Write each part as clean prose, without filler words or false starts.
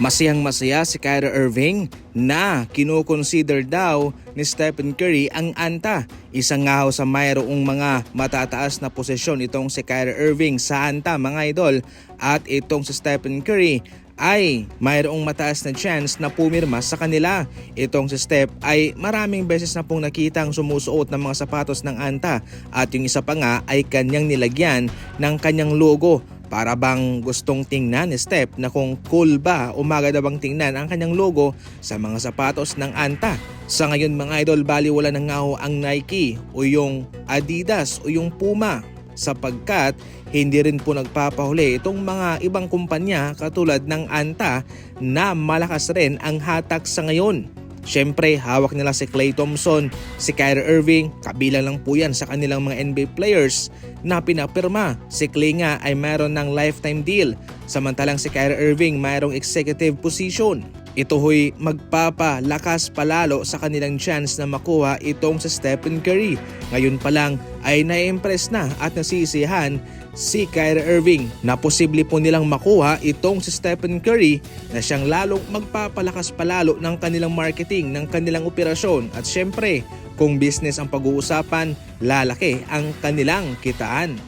Masayang-masaya si Kyrie Irving na kinukonsider daw ni Stephen Curry ang anta. Isang nga sa mayroong mga matataas na posisyon itong si Kyrie Irving sa anta mga idol, at itong si Stephen Curry ay mayroong mataas na chance na pumirma sa kanila. Itong si Steph ay maraming beses na pong nakitang sumusuot ng mga sapatos ng anta, at yung isa pa nga ay kanyang nilagyan ng kanyang logo. Para bang gustong tingnan ni Steph na kung cool ba o maganda bang tingnan ang kanyang logo sa mga sapatos ng anta. Sa ngayon mga idol, baliwala na nga ho ang Nike o yung Adidas o yung Puma, sapagkat hindi rin po nagpapahuli itong mga ibang kumpanya katulad ng anta na malakas rin ang hatak sa ngayon. Siyempre, hawak nila si Klay Thompson, si Kyrie Irving, kabilang lang po yan sa kanilang mga NBA players na pinapirma. Si Klay nga ay mayroon ng lifetime deal, samantalang si Kyrie Irving mayroong executive position. Ito ho'y magpapalakas palalo sa kanilang chance na makuha itong si Stephen Curry. Ngayon pa lang ay na-impress na at nasisiyahan si Kyrie Irving na posible po nilang makuha itong si Stephen Curry na siyang lalong magpapalakas palalo ng kanilang marketing, ng kanilang operasyon, at syempre kung business ang pag-uusapan, lalaki ang kanilang kitaan.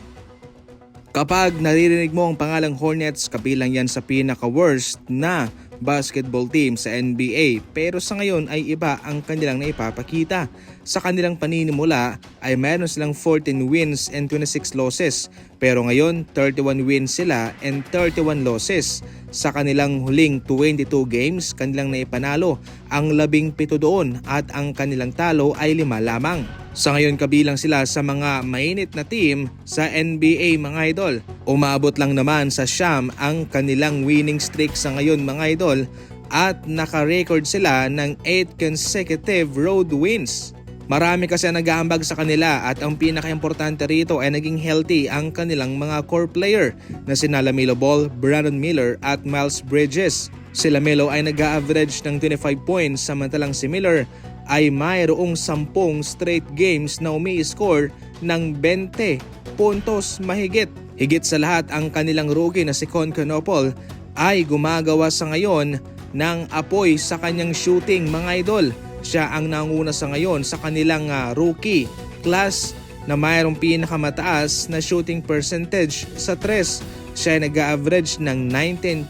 Kapag naririnig mo ang pangalang Hornets, kabilang yan sa pinaka-worst na basketball team sa NBA, pero sa ngayon ay iba ang kanilang naipapakita. Sa kanilang paninimula ay meron silang 14 wins and 26 losses, pero ngayon 31 wins sila and 31 losses. Sa kanilang huling 22 games, kanilang naipanalo ang 17 doon at ang kanilang talo ay 5 lamang. Sa ngayon kabilang sila sa mga mainit na team sa NBA mga idol. Umabot lang naman sa siyam ang kanilang winning streak sa ngayon mga idol, at naka-record sila ng 8 consecutive road wins. Marami kasi ang nag-aambag sa kanila, at ang pinaka-importante rito ay naging healthy ang kanilang mga core player na sina LaMelo Ball, Brandon Miller at Miles Bridges. Si LaMelo ay nag-average ng 25 points, samantalang si Miller ay mayroong 10 straight games na umi-score ng 20 puntos mahigit. Higit sa lahat, ang kanilang rookie na si Konkonopol ay gumagawa sa ngayon ng apoy sa kanyang shooting mga idol. Siya ang nanguna sa ngayon sa kanilang rookie class na mayroong pinakamataas na shooting percentage sa 3. Siya ay nag-average ng 19.2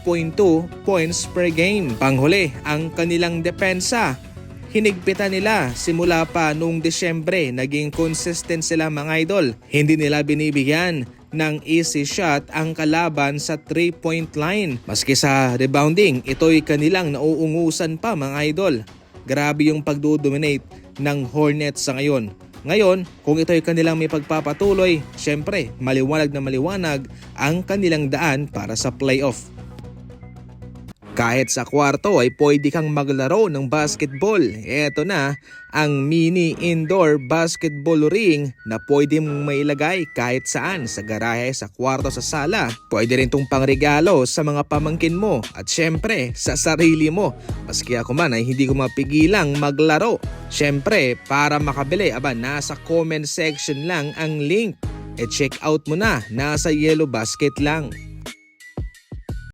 points per game. Panghuli, ang kanilang depensa. Hinigpitan nila simula pa noong Desyembre, naging consistent sila mga idol. Hindi nila binibigyan ng easy shot ang kalaban sa 3-point line. Maski sa rebounding, ito'y kanilang nauungusan pa mga idol. Grabe yung pagdodominate ng Hornets sa ngayon. Ngayon, kung ito'y kanilang may pagpapatuloy, syempre maliwanag na maliwanag ang kanilang daan para sa playoff. Kahit sa kwarto ay pwede kang maglaro ng basketball. Eto na ang mini indoor basketball ring na pwede mong mailagay kahit saan, sa garahe, sa kwarto, sa sala. Pwede rin itong pangregalo sa mga pamangkin mo at syempre sa sarili mo. Maski ako man ay hindi ko mapigilang maglaro. Syempre para makabili, nasa comment section lang ang link. E check out mo na, nasa Yellow Basket lang.